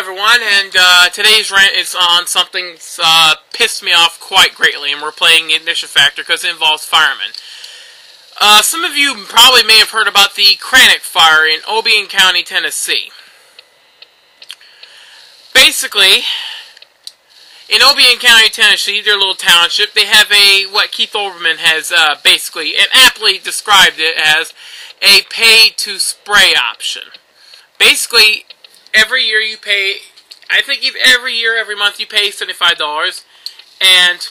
everyone, and today's rant is on something that's pissed me off quite greatly, and we're playing Ignition Factor because it involves Fireman. Some of you probably may have heard about the Crannock Fire in Obion County, Tennessee. Basically, in Obion County, Tennessee, their little township, they have what Keith Olbermann has basically and aptly described it as a pay-to-spray option. Basically, every year you pay, I think every month you pay $75, and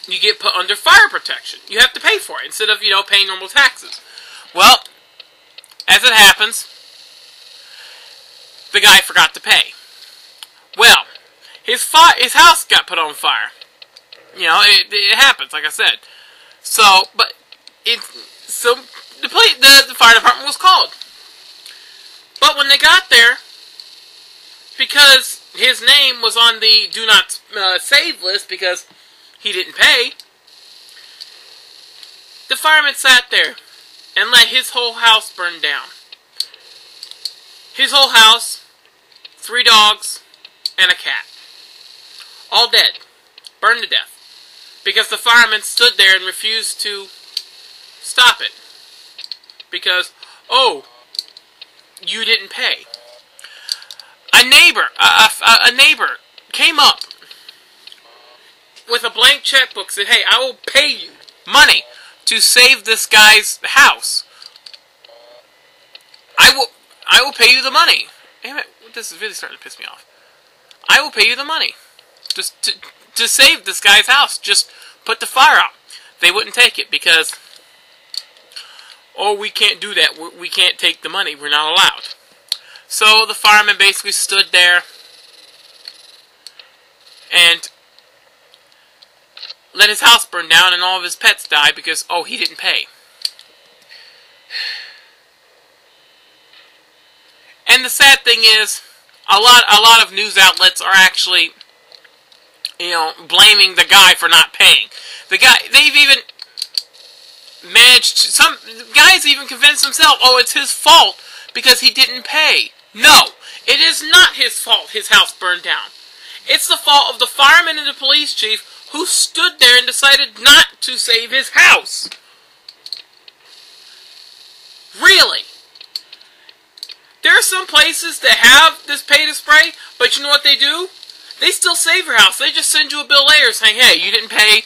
you get put under fire protection. You have to pay for it, instead of, paying normal taxes. Well, as it happens, the guy forgot to pay. Well, his house got put on fire. It happens, like I said. So, the fire department was called. But when they got there, because his name was on the do not save list because he didn't pay, the fireman sat there and let his whole house burn down. His whole house, 3 dogs, and a cat. All dead. Burned to death. Because the fireman stood there and refused to stop it. Because, oh, you didn't pay. A neighbor came up with a blank checkbook, said, "Hey, I will pay you money to save this guy's house. I will pay you the money." Damn it, this is really starting to piss me off. I will pay you the money just to save this guy's house. Just put the fire out. They wouldn't take it because, oh, we can't do that. We can't take the money. We're not allowed. So the fireman basically stood there and let his house burn down and all of his pets die because, oh, he didn't pay. And the sad thing is, a lot of news outlets are actually, blaming the guy for not paying. The guy, they've even managed to, some guys even convinced themselves, oh, it's his fault because he didn't pay. No, it is not his fault his house burned down. It's the fault of the fireman and the police chief who stood there and decided not to save his house. Really? There are some places that have this pay-to-spray, but you know what they do? They still save your house. They just send you a bill later saying, hey, you didn't pay,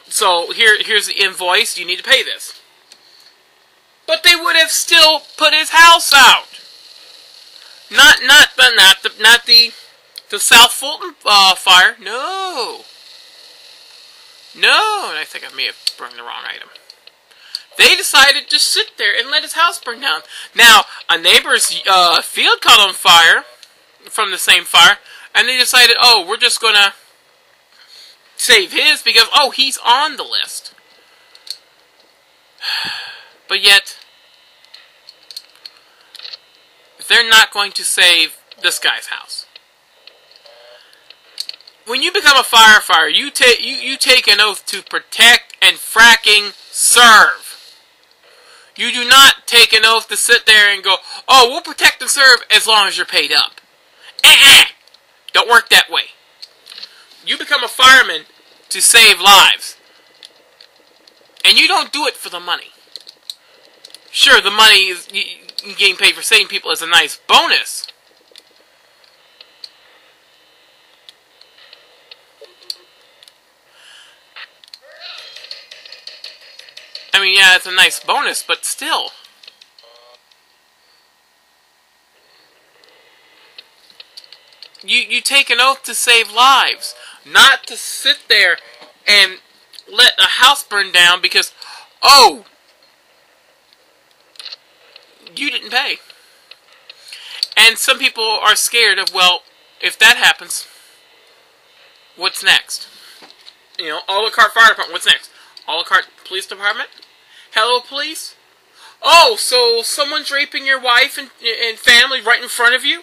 so here's the invoice, you need to pay this. But they would have still put his house out. Not the South Fulton fire. No. I think I may have brought the wrong item. They decided to sit there and let his house burn down. Now, a neighbor's field caught on fire from the same fire, and they decided, oh, we're just going to save his because, oh, he's on the list. But yet, they're not going to save this guy's house. When you become a firefighter, you take an oath to protect and fracking serve. You do not take an oath to sit there and go, oh, we'll protect and serve as long as you're paid up. Don't work that way. You become a fireman to save lives. And you don't do it for the money. Sure, the money is getting paid for saving people is a nice bonus. I mean, yeah, it's a nice bonus, but still. You take an oath to save lives, not to sit there and let a house burn down because, oh, you didn't pay. And some people are scared of, well, if that happens, what's next? A la carte fire department, what's next? A la carte police department? Hello, police? Oh, so someone's raping your wife and family right in front of you?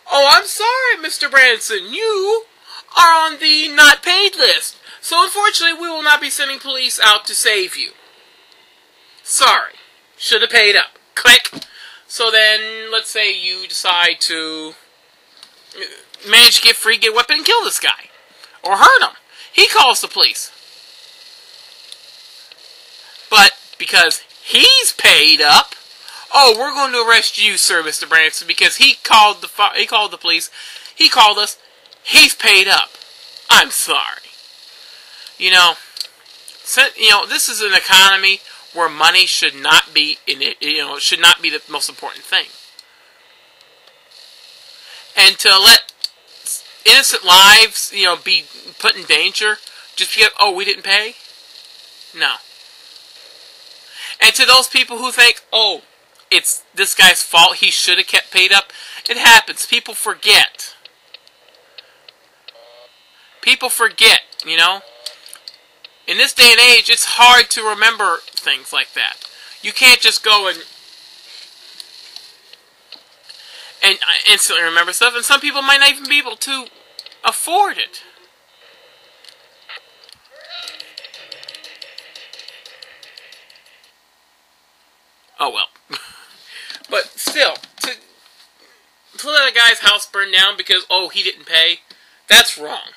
Oh, I'm sorry, Mr. Branson. You are on the not paid list. So unfortunately, we will not be sending police out to save you. Sorry. Should have paid up. Click. So then, let's say you decide to manage to get free, get a weapon, and kill this guy. Or hurt him. He calls the police. But because he's paid up, oh, we're going to arrest you, sir, Mr. Branson, because he called the police. He called us. He's paid up. I'm sorry. You know, this is an economy where money should not be should not be the most important thing. And to let innocent lives, be put in danger just because, oh, we didn't pay? No. And to those people who think, oh, it's this guy's fault, he should have kept paid up, it happens. People forget. People forget, In this day and age, it's hard to remember things like that. You can't just go and instantly remember stuff, and some people might not even be able to afford it. Oh well. But still, to let a guy's house burn down because, oh, he didn't pay, that's wrong.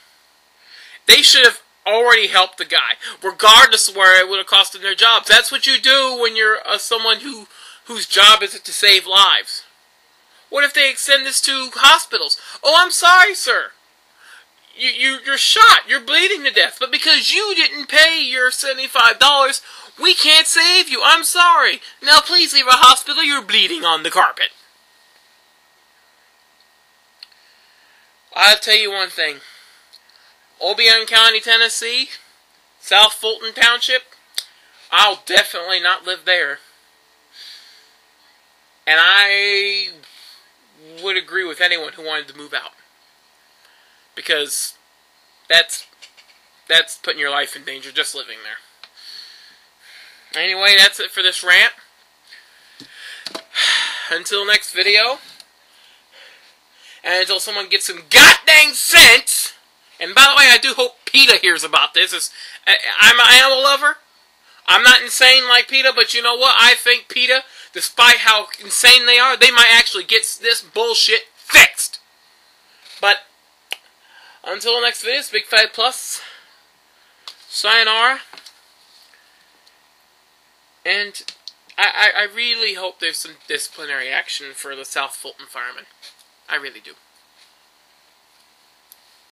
They should have already helped the guy, regardless of where it would have cost them their jobs. That's what you do when you're someone whose job is to save lives. What if they extend this to hospitals? Oh, I'm sorry, sir. You're shot. You're bleeding to death. But because you didn't pay your $75, we can't save you. I'm sorry. Now please leave our hospital. You're bleeding on the carpet. I'll tell you one thing. Obion County, Tennessee, South Fulton Township, I'll definitely not live there. And I would agree with anyone who wanted to move out. Because that's putting your life in danger just living there. Anyway, that's it for this rant. Until next video. And until someone gets some goddamn sense. And by the way, I do hope PETA hears about this. I'm an animal lover. I'm not insane like PETA, but you know what? I think PETA, despite how insane they are, they might actually get this bullshit fixed. But until the next video, it's Big Fat Plus. Sayonara. And I really hope there's some disciplinary action for the South Fulton firemen. I really do.